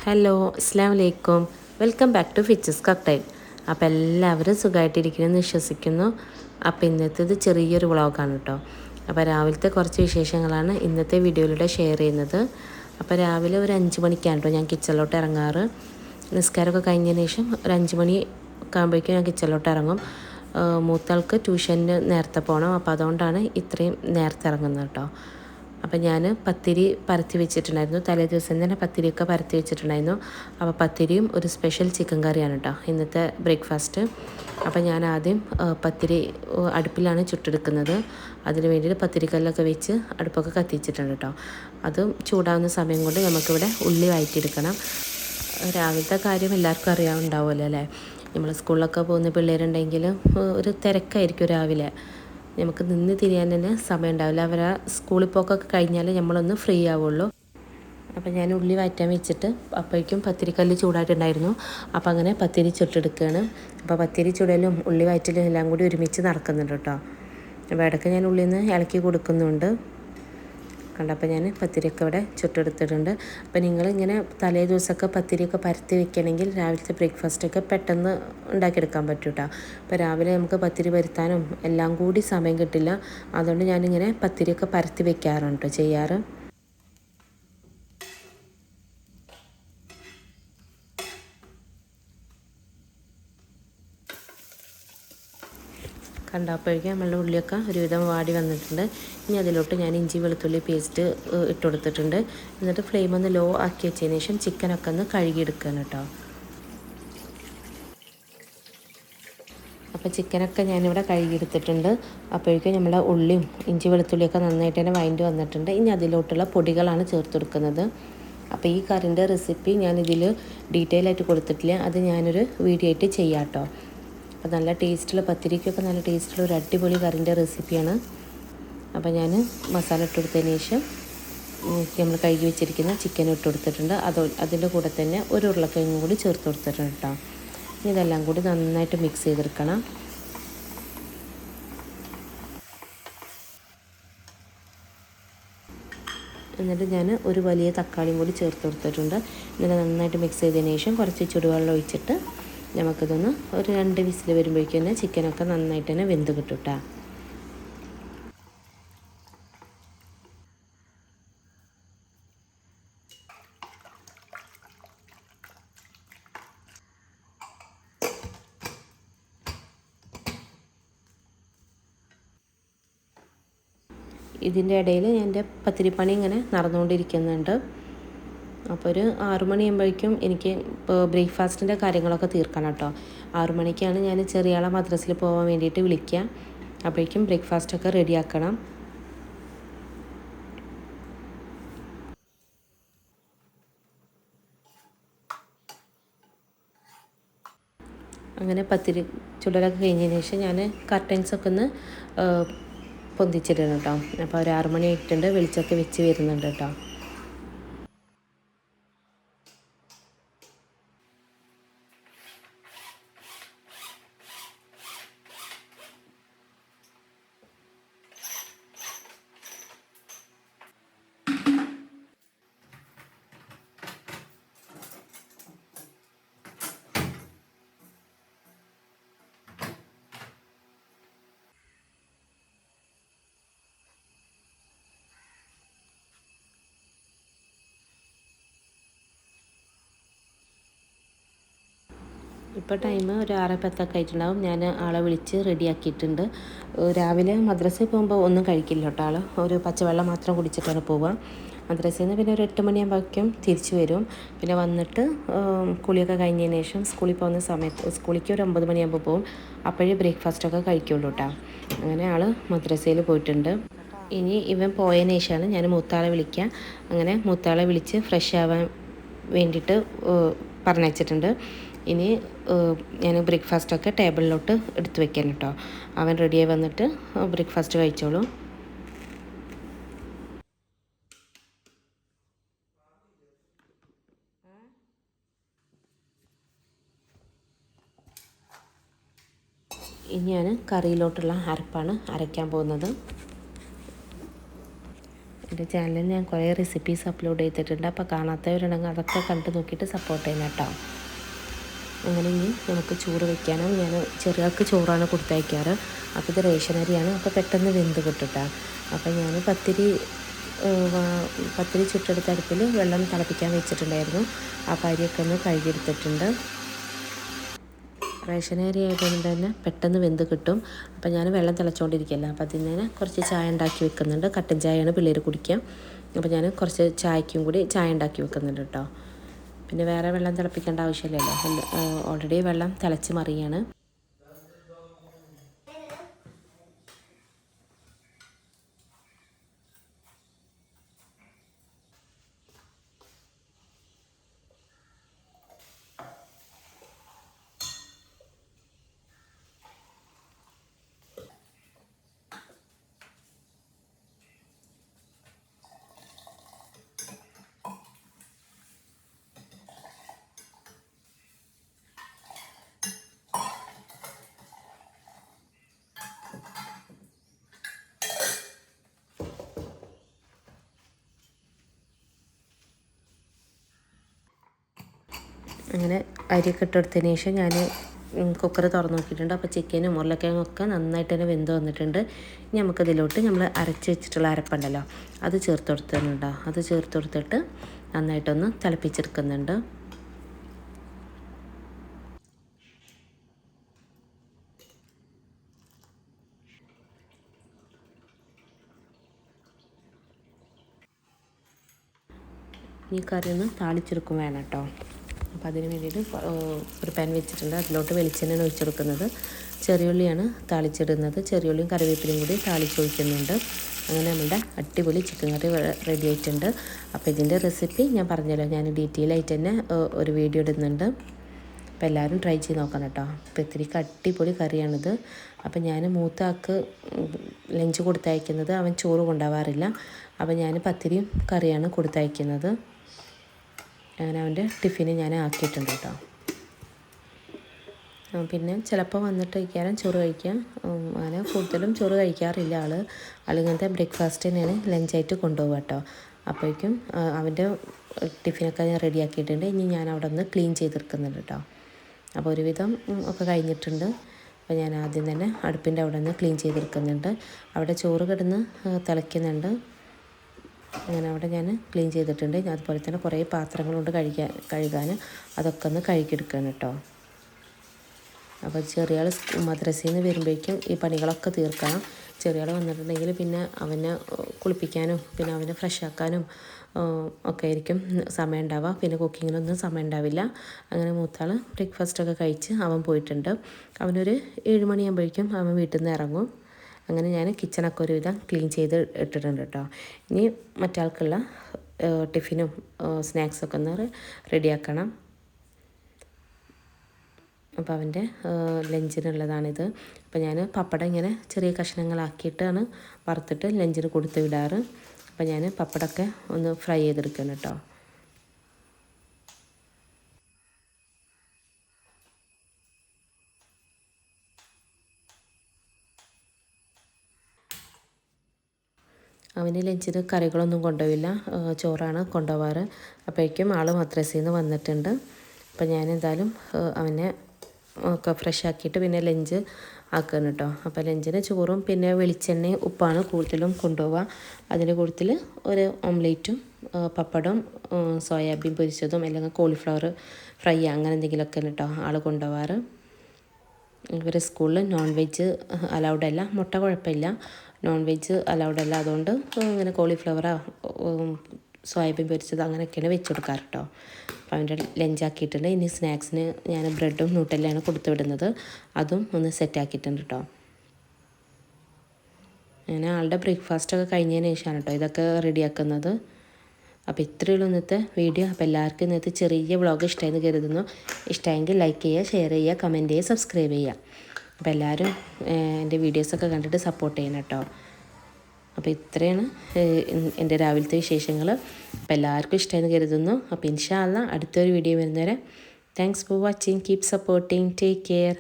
Hello അസ്സലാമു അലൈക്കും. Welcome back to ഫിച്ചസ് കോക്ടൈൽ. അപ്പോൾ എല്ലാവരും സുഖമായിട്ടിരിക്കുമെന്ന് വിശ്വസിക്കുന്നു. അപ്പോൾ ഇന്നത്തേത് ചെറിയൊരു വ്ളോഗാണ് കേട്ടോ. അപ്പോൾ രാവിലത്തെ കുറച്ച് വിശേഷങ്ങളാണ് ഇന്നത്തെ വീഡിയോയിലൂടെ ഷെയർ ചെയ്യുന്നത്. അപ്പോൾ രാവിലെ ഒരു 5 മണിക്കാണ് കേട്ടോ ഞാൻ കിച്ചണിലോട്ട് ഇറങ്ങാറ്. നിസ്കാരമൊക്കെ കഴിഞ്ഞതിന് ശേഷം ഒരു 5 മണി ഒക്കെ ആകുമ്പോഴേക്കും ഞാൻ കിച്ചണിലോട്ട് ഇറങ്ങും. മൂത്താൾക്ക് ട്യൂഷന് നേരത്തെ പോകണം. അപ്പോൾ അതുകൊണ്ടാണ് ഇത്രയും നേരത്തെ ഇറങ്ങുന്നത് കേട്ടോ. അപ്പം ഞാൻ പത്തിരി പരത്തി വെച്ചിട്ടുണ്ടായിരുന്നു. തലേ ദിവസം തന്നെ പത്തിരിയൊക്കെ പരത്തി വെച്ചിട്ടുണ്ടായിരുന്നു. അപ്പോൾ പത്തിരിയും ഒരു സ്പെഷ്യൽ ചിക്കൻ കറിയാണ് കേട്ടോ ഇന്നത്തെ ബ്രേക്ക്ഫാസ്റ്റ്. അപ്പോൾ ഞാൻ ആദ്യം പത്തിരി അടുപ്പിലാണ് ചുട്ടെടുക്കുന്നത്. അതിന് വേണ്ടിയിട്ട് പത്തിരിക്കല്ലൊക്കെ വെച്ച് അടുപ്പൊക്കെ കത്തിച്ചിട്ടുണ്ട് കേട്ടോ. അതും ചൂടാവുന്ന സമയം കൊണ്ട് നമുക്കിവിടെ ഉള്ളി വഴറ്റിയെടുക്കണം. രാവിലത്തെ കാര്യം എല്ലാവർക്കും അറിയാവുണ്ടാവുമല്ലോ അല്ലേ. നമ്മൾ സ്കൂളിലൊക്കെ പോകുന്ന പിള്ളേരുണ്ടെങ്കിൽ ഒരു തിരക്കായിരിക്കും രാവിലെ. നമുക്ക് നിന്ന് തിരിയാൻ തന്നെ സമയം ഉണ്ടാവില്ല. അവരെ സ്കൂളിൽ പോക്കൊക്കെ കഴിഞ്ഞാൽ നമ്മളൊന്ന് ഫ്രീ ആവുള്ളൂ. അപ്പോൾ ഞാൻ ഉള്ളി വഴറ്റാൻ വെച്ചിട്ട് അപ്പോഴേക്കും പത്തിരിക്കല്ല് ചൂടായിട്ടുണ്ടായിരുന്നു. അപ്പോൾ അങ്ങനെ പത്തിരി ചുട്ടെടുക്കുകയാണ്. അപ്പോൾ പത്തിരി ചുടലും ഉള്ളി വഴറ്റലും എല്ലാം കൂടി ഒരുമിച്ച് നടക്കുന്നുണ്ട് കേട്ടോ. അപ്പോൾ ഇടയ്ക്ക് ഞാൻ ഉള്ളിൽ നിന്ന് ഇളക്കി കൊടുക്കുന്നുണ്ട്. കണ്ടപ്പോൾ ഞാൻ പത്തിരിയൊക്കെ ഇവിടെ ചുട്ടെടുത്തിട്ടുണ്ട്. അപ്പോൾ നിങ്ങളിങ്ങനെ തലേ ദിവസമൊക്കെ പത്തിരിയൊക്കെ പരത്തി വെക്കണമെങ്കിൽ രാവിലത്തെ ബ്രേക്ക്ഫാസ്റ്റൊക്കെ പെട്ടെന്ന് ഉണ്ടാക്കിയെടുക്കാൻ പറ്റും കേട്ടോ. അപ്പോൾ രാവിലെ നമുക്ക് പത്തിരി പരത്താനും എല്ലാം കൂടി സമയം കിട്ടില്ല. അതുകൊണ്ട് ഞാനിങ്ങനെ പത്തിരിയൊക്കെ പരത്തി വെക്കാറുണ്ട് കേട്ടോ ചെയ്യാറ്. കണ്ടപ്പോഴേക്കും നമ്മളുടെ ഉള്ളിയൊക്കെ ഒരുവിധം വാടി വന്നിട്ടുണ്ട്. ഇനി അതിലോട്ട് ഞാൻ ഇഞ്ചി വെളുത്തുള്ളി പേസ്റ്റ് ഇട്ട് കൊടുത്തിട്ടുണ്ട്. എന്നിട്ട് ഫ്ലെയിം ഒന്ന് ലോ ആക്കി വെച്ചതിന് ശേഷം ചിക്കനൊക്കെ ഒന്ന് കഴുകിയെടുക്കുകയാണ് കേട്ടോ. അപ്പോൾ ചിക്കനൊക്കെ ഞാനിവിടെ കഴുകിയെടുത്തിട്ടുണ്ട്. അപ്പോഴേക്കും നമ്മുടെ ഉള്ളിയും ഇഞ്ചി വെളുത്തുള്ളിയൊക്കെ നന്നായിട്ട് തന്നെ വഴണ്ടി വന്നിട്ടുണ്ട്. ഇനി അതിലോട്ടുള്ള പൊടികളാണ് ചേർത്ത് കൊടുക്കുന്നത്. അപ്പോൾ ഈ കറിൻ്റെ റെസിപ്പി ഞാനിതിൽ ഡീറ്റെയിൽ ആയിട്ട് കൊടുത്തിട്ടില്ല. അത് ഞാനൊരു വീഡിയോ ആയിട്ട് ചെയ്യാം കേട്ടോ. അപ്പോൾ നല്ല ടേസ്റ്റുള്ള പത്തിരിക്കൊക്കെ നല്ല ടേസ്റ്റുള്ള ഒരു അടിപൊളി കറിൻ്റെ റെസിപ്പിയാണ്. അപ്പോൾ ഞാൻ മസാല ഇട്ട് കൊടുത്തതിന് ശേഷം നമ്മൾ കഴുകി വെച്ചിരിക്കുന്ന ചിക്കൻ ഇട്ട് കൊടുത്തിട്ടുണ്ട്. അതിൻ്റെ കൂടെ തന്നെ ഒരു ഉരുളക്കിഴങ്ങും കൂടി ചേർത്ത് കൊടുത്തിട്ടുണ്ട് കേട്ടോ. ഇതെല്ലാം കൂടി നന്നായിട്ട് മിക്സ് ചെയ്തെടുക്കണം. എന്നിട്ട് ഞാൻ ഒരു വലിയ തക്കാളിയും കൂടി ചേർത്ത് കൊടുത്തിട്ടുണ്ട്. എന്നിട്ട് നന്നായിട്ട് മിക്സ് ചെയ്തതിന് ശേഷം കുറച്ച് ചുടുവെള്ളം ഒഴിച്ചിട്ട് നമുക്കിതൊന്ന് ഒരു 2 വിസിൽ വരുമ്പോഴേക്കും തന്നെ ചിക്കനൊക്കെ നന്നായിട്ട് തന്നെ വെന്ത് കിട്ടും കേട്ടോ. ഇതിൻ്റെ ഇടയിൽ എൻ്റെ പത്തിരിപ്പണി ഇങ്ങനെ നടന്നുകൊണ്ടിരിക്കുന്നുണ്ട്. അപ്പോൾ ഒരു 6 മണിയാകുമ്പോഴേക്കും എനിക്ക് ഇപ്പോൾ ബ്രേക്ക്ഫാസ്റ്റിൻ്റെ കാര്യങ്ങളൊക്കെ തീർക്കണം കേട്ടോ. 6 മണിക്കാണ് ഞാൻ ചെറിയ ആളെ മദ്രസയിൽ പോകാൻ വേണ്ടിയിട്ട് വിളിക്കുക. അപ്പോഴേക്കും ബ്രേക്ക്ഫാസ്റ്റൊക്കെ റെഡിയാക്കണം. അങ്ങനെ പത്തിരി ചുടലൊക്കെ കഴിഞ്ഞതിന് ശേഷം ഞാൻ കർട്ടൻസൊക്കെ ഒന്ന് പൊന്തിച്ചിടണം കേട്ടോ. അപ്പോൾ ഒരു 6 മണി ആയിട്ടുണ്ട്. വെളിച്ചമൊക്കെ വെച്ച് വരുന്നുണ്ട് കേട്ടോ. ഇപ്പോൾ ടൈം ഒരു 6:10 ആയിട്ടുണ്ടാവും. ഞാൻ ആളെ വിളിച്ച് റെഡിയാക്കിയിട്ടുണ്ട്. രാവിലെ മദ്രസയിൽ പോകുമ്പോൾ ഒന്നും കഴിക്കില്ല കേട്ടോ. ആൾ ഒരു പച്ചവെള്ളം മാത്രം കുടിച്ചിട്ടാണ് പോവുക. മദ്രസയിൽ നിന്ന് പിന്നെ ഒരു 8 മണിയാകുമ്പോഴേക്കും തിരിച്ചു വരും. പിന്നെ വന്നിട്ട് കുളിയൊക്കെ കഴിഞ്ഞതിന് ശേഷം സ്കൂളിൽ പോകുന്ന സമയത്ത് സ്കൂളിലേക്ക് ഒരു 9 മണിയാകുമ്പോൾ പോകും. അപ്പോഴേ ബ്രേക്ക്ഫാസ്റ്റൊക്കെ കഴിക്കുള്ളൂ കേട്ടോ. അങ്ങനെ ആൾ മദ്രസയിൽ പോയിട്ടുണ്ട്. ഇനി ഇവൻ പോയതിന് ശേഷമാണ് ഞാൻ മൂത്താളെ വിളിക്കുക. അങ്ങനെ മൂത്താളെ വിളിച്ച് ഫ്രഷ് ആവാൻ വേണ്ടിയിട്ട് പറഞ്ഞയച്ചിട്ടുണ്ട്. ഇനി ഞാൻ ബ്രേക്ക്ഫാസ്റ്റൊക്കെ ടേബിളിലോട്ട് എടുത്ത് വെക്കാൻ കേട്ടോ. അവൻ റെഡിയായി വന്നിട്ട് ബ്രേക്ക്ഫാസ്റ്റ് കഴിച്ചോളൂ. ഇനി ഞാൻ കറിയിലോട്ടുള്ള അരപ്പാണ് അരയ്ക്കാൻ പോകുന്നത്. എൻ്റെ ചാനലിൽ ഞാൻ കുറേ റെസിപ്പീസ് അപ്ലോഡ് ചെയ്തിട്ടുണ്ട്. അപ്പോൾ കാണാത്തവരുണ്ടെങ്കിൽ അതൊക്കെ കണ്ട് നോക്കിയിട്ട് സപ്പോർട്ട് ചെയ്യണം കേട്ടോ. അങ്ങനെ ഇനി നമുക്ക് ചോറ് വയ്ക്കാനും ഞാൻ ചെറിയാൾക്ക് ചോറാണ് കൊടുത്തയക്കാറ്. അപ്പോൾ ഇത് റേഷൻ അരിയാണ്, അപ്പോൾ പെട്ടെന്ന് വെന്ത് കിട്ടും. അപ്പോൾ ഞാൻ പത്തിരി ചുട്ടെടുത്ത അടുപ്പിൽ വെള്ളം തിളപ്പിക്കാൻ വെച്ചിട്ടുണ്ടായിരുന്നു. അപ്പോൾ അരിയൊക്കെ ഒന്ന് കഴുകിയെടുത്തിട്ടുണ്ട്. റേഷൻ അരി ആയതുകൊണ്ട് തന്നെ പെട്ടെന്ന് വെന്ത് കിട്ടും. അപ്പോൾ ഞാൻ വെള്ളം തിളച്ചുകൊണ്ടിരിക്കുകയല്ല, അപ്പോൾ അതിന് കുറച്ച് ചായ ഉണ്ടാക്കി വെക്കുന്നുണ്ട്. കട്ടൻ ചായയാണ് പിള്ളേർ കുടിക്കുക. അപ്പോൾ ഞാൻ കുറച്ച് ചായക്കും കൂടി ചായ ഉണ്ടാക്കി വെക്കുന്നുണ്ട് കേട്ടോ. പിന്നെ വേറെ വെള്ളം തിളപ്പിക്കേണ്ട ആവശ്യമില്ലല്ലോ, ഓൾറെഡി വെള്ളം തിളച്ച് മറിയാണ്. അങ്ങനെ അരിയൊക്കെ ഇട്ടെടുത്തതിന് ശേഷം ഞാൻ കുക്കർ തുറന്ന് നോക്കിയിട്ടുണ്ട്. അപ്പോൾ ചിക്കനും ഉരുളക്കിഴങ്ങൊക്കെ നന്നായിട്ട് തന്നെ വെന്ത് വന്നിട്ടുണ്ട്. ഇനി നമുക്കതിലോട്ട് നമ്മൾ അരച്ച് വെച്ചിട്ടുള്ള അരപ്പുണ്ടല്ലോ അത് ചേർത്ത് കൊടുത്തിട്ടുണ്ടോ. അത് ചേർത്ത് കൊടുത്തിട്ട് നന്നായിട്ടൊന്ന് തിളപ്പിച്ചെടുക്കുന്നുണ്ട്. ഈ കറി ഒന്ന് താളിച്ചെടുക്കും വേണം കേട്ടോ. അപ്പോൾ അതിന് വേണ്ടിയിട്ട് ഒരു പാൻ വെച്ചിട്ടുണ്ട്. അതിലോട്ട് വെളിച്ചെണ്ണയാണ് ഒഴിച്ചെടുക്കുന്നത്. ചെറിയുള്ളിയാണ് താളിച്ചിടുന്നത്. ചെറിയുള്ളിയും കറിവേപ്പിലയും കൂടി താളിച്ചൊഴിക്കുന്നുണ്ട്. അങ്ങനെ നമ്മുടെ അടിപൊളി ചിക്കൻ കറി റെഡി ആയിട്ടുണ്ട്. അപ്പോൾ ഇതിൻ്റെ റെസിപ്പി ഞാൻ പറഞ്ഞല്ലോ, ഞാൻ ഡീറ്റെയിൽ ആയിട്ട് തന്നെ ഒരു വീഡിയോ ഇടുന്നുണ്ട്. അപ്പോൾ എല്ലാവരും ട്രൈ ചെയ്ത് നോക്കണം കേട്ടോ. പത്തിരിക്ക് അടിപൊളി കറിയാണിത്. അപ്പോൾ ഞാൻ മൂത്ത ആൾക്ക് ലഞ്ച് കൊടുത്തയക്കുന്നത്, അവൻ ചോറ് കൊണ്ടുപോകാറില്ല. അപ്പോൾ ഞാൻ പത്തിരിയും കറിയാണ് കൊടുത്തയക്കുന്നത്. അങ്ങനെ അവൻ്റെ ടിഫിന് ഞാൻ ആക്കിയിട്ടുണ്ട് കേട്ടോ. പിന്നെ ചിലപ്പോൾ വന്നിട്ട് കഴിക്കാനും ചോറ് കഴിക്കാം. അങ്ങനെ കൂടുതലും ചോറ് കഴിക്കാറില്ല ഇങ്ങനത്തെ ബ്രേക്ക്ഫാസ്റ്റ് തന്നെയാണ് ലഞ്ചായിട്ട് കൊണ്ടുപോകുക കേട്ടോ. അപ്പോഴേക്കും അവൻ്റെ ടിഫിനൊക്കെ ഞാൻ റെഡി ആക്കിയിട്ടുണ്ട്. ഇനി ഞാൻ അവിടെ ഒന്ന് ക്ലീൻ ചെയ്തെടുക്കുന്നുണ്ട് കേട്ടോ. അപ്പോൾ ഒരുവിധം ഒക്കെ കഴിഞ്ഞിട്ടുണ്ട്. അപ്പോൾ ഞാൻ ആദ്യം തന്നെ അടുപ്പിൻ്റെ അവിടെ നിന്ന് ക്ലീൻ ചെയ്തെടുക്കുന്നുണ്ട്. അവിടെ ചോറ് കിടന്ന് തിളയ്ക്കുന്നുണ്ട്. അങ്ങനെ അവിടെ ഞാൻ ക്ലീൻ ചെയ്തിട്ടുണ്ട്. അതുപോലെ തന്നെ കുറേ പാത്രങ്ങളുണ്ട് കഴുകാൻ, അതൊക്കെ ഒന്ന് കഴുകിയെടുക്കണം കേട്ടോ. അപ്പോൾ ചെറിയ ആൾ മദ്രസയിൽ നിന്ന് വരുമ്പോഴേക്കും ഈ പണികളൊക്കെ തീർക്കണം. ചെറിയ ആൾ വന്നിട്ടുണ്ടെങ്കിൽ പിന്നെ അവനെ കുളിപ്പിക്കാനും പിന്നെ അവനെ ഫ്രഷ് ആക്കാനും ഒക്കെ ആയിരിക്കും സമയം ഉണ്ടാവുക. പിന്നെ കുക്കിങ്ങിനൊന്നും സമയം ഉണ്ടാവില്ല. അങ്ങനെ മൂത്താൾ ബ്രേക്ക്ഫാസ്റ്റൊക്കെ കഴിച്ച് അവൻ പോയിട്ടുണ്ട്. അവനൊരു 7 മണിയാകുമ്പോഴേക്കും അവൻ വീട്ടിൽ നിന്ന് ഇറങ്ങും. അങ്ങനെ ഞാൻ കിച്ചണൊക്കെ ഒരുവിധം ക്ലീൻ ചെയ്ത് ഇട്ടിട്ടുണ്ട് കേട്ടോ. ഇനി മറ്റാൾക്കുള്ള ടിഫിനും സ്നാക്സൊക്കെ ഒന്ന് റെഡിയാക്കണം. അപ്പോൾ അവൻ്റെ ലഞ്ചിനുള്ളതാണിത്. അപ്പോൾ ഞാൻ പപ്പടം ഇങ്ങനെ ചെറിയ കഷ്ണങ്ങളാക്കിയിട്ടാണ് വറുത്തിട്ട് ലഞ്ചിന് കൊടുത്ത് വിടാറ്. അപ്പോൾ ഞാൻ പപ്പടമൊക്കെ ഒന്ന് ഫ്രൈ ചെയ്തെടുക്കണം കേട്ടോ. അവന് ലഞ്ചിന് കറികളൊന്നും കൊണ്ടുപോവില്ല, ചോറാണ് കൊണ്ടുപോകാറ്. അപ്പോഴേക്കും ആൾ മദ്രസയിൽ നിന്ന് വന്നിട്ടുണ്ട്. അപ്പോൾ ഞാൻ എന്തായാലും അവനെ ഒക്കെ ഫ്രഷ് ആക്കിയിട്ട് പിന്നെ ലഞ്ച് ആക്കണം കേട്ടോ. അപ്പോൾ ലഞ്ചിന് ചോറും പിന്നെ വെളിച്ചെണ്ണയും ഉപ്പാണ് കൂടുതലും കൊണ്ടുപോവുക. അതിൻ്റെ കൂട്ടത്തിൽ ഒരു ഓംലേറ്റും പപ്പടം സോയാബീൻ പൊരിച്ചതും അല്ലെങ്കിൽ കോളിഫ്ലവർ ഫ്രൈ അങ്ങനെ എന്തെങ്കിലുമൊക്കെ കേട്ടോ ആൾ കൊണ്ടുപോകാറ്. ഇവർ സ്കൂളിൽ നോൺ വെജ് അലൗഡ് അല്ല. മുട്ട കുഴപ്പമില്ല, നോൺ വെജ് അലൗഡ് അല്ല. അതുകൊണ്ട് ഇങ്ങനെ കോളിഫ്ലവറോ സോയാബീൻ പൊരിച്ചത് അങ്ങനെയൊക്കെയാണ് വെച്ച് കൊടുക്കാറ് കേട്ടോ. അപ്പോൾ അവൻ്റെ ലഞ്ചാക്കിയിട്ടുണ്ട്. ഇനി സ്നാക്സിന് ഞാൻ ബ്രെഡും ന്യൂട്ടെല്ലയാണ് കൊടുത്തു വിടുന്നത്. അതും ഒന്ന് സെറ്റാക്കിയിട്ടുണ്ട് കേട്ടോ. അങ്ങനെ ആളുടെ ബ്രേക്ക്ഫാസ്റ്റൊക്കെ കഴിഞ്ഞതിന് ശേഷമാണ് കേട്ടോ ഇതൊക്കെ റെഡിയാക്കുന്നത്. അപ്പോൾ ഇത്രയുള്ള ഇന്നത്തെ വീഡിയോ. അപ്പോൾ എല്ലാവർക്കും ഇന്നത്തെ ചെറിയ വ്ളോഗ് ഇഷ്ടമായെന്ന് കരുതുന്നു. ഇഷ്ടമായെങ്കിൽ ലൈക്ക് ചെയ്യുക, ഷെയർ ചെയ്യുക, കമൻറ്റ് ചെയ്യുക, സബ്സ്ക്രൈബ് ചെയ്യുക. അപ്പോൾ എല്ലാവരും എൻ്റെ വീഡിയോസൊക്കെ കണ്ടിട്ട് സപ്പോർട്ട് ചെയ്യണം കേട്ടോ. അപ്പോൾ ഇത്രയാണ് എൻ്റെ രാവിലത്തെ വിശേഷങ്ങൾ. അപ്പോൾ എല്ലാവർക്കും ഇഷ്ടമായെന്ന് കരുതുന്നു. അപ്പോൾ ഇൻഷാ അല്ലാഹ് അടുത്തൊരു വീഡിയോ വരുന്നവരെ thanks for watching. Keep supporting. Take care.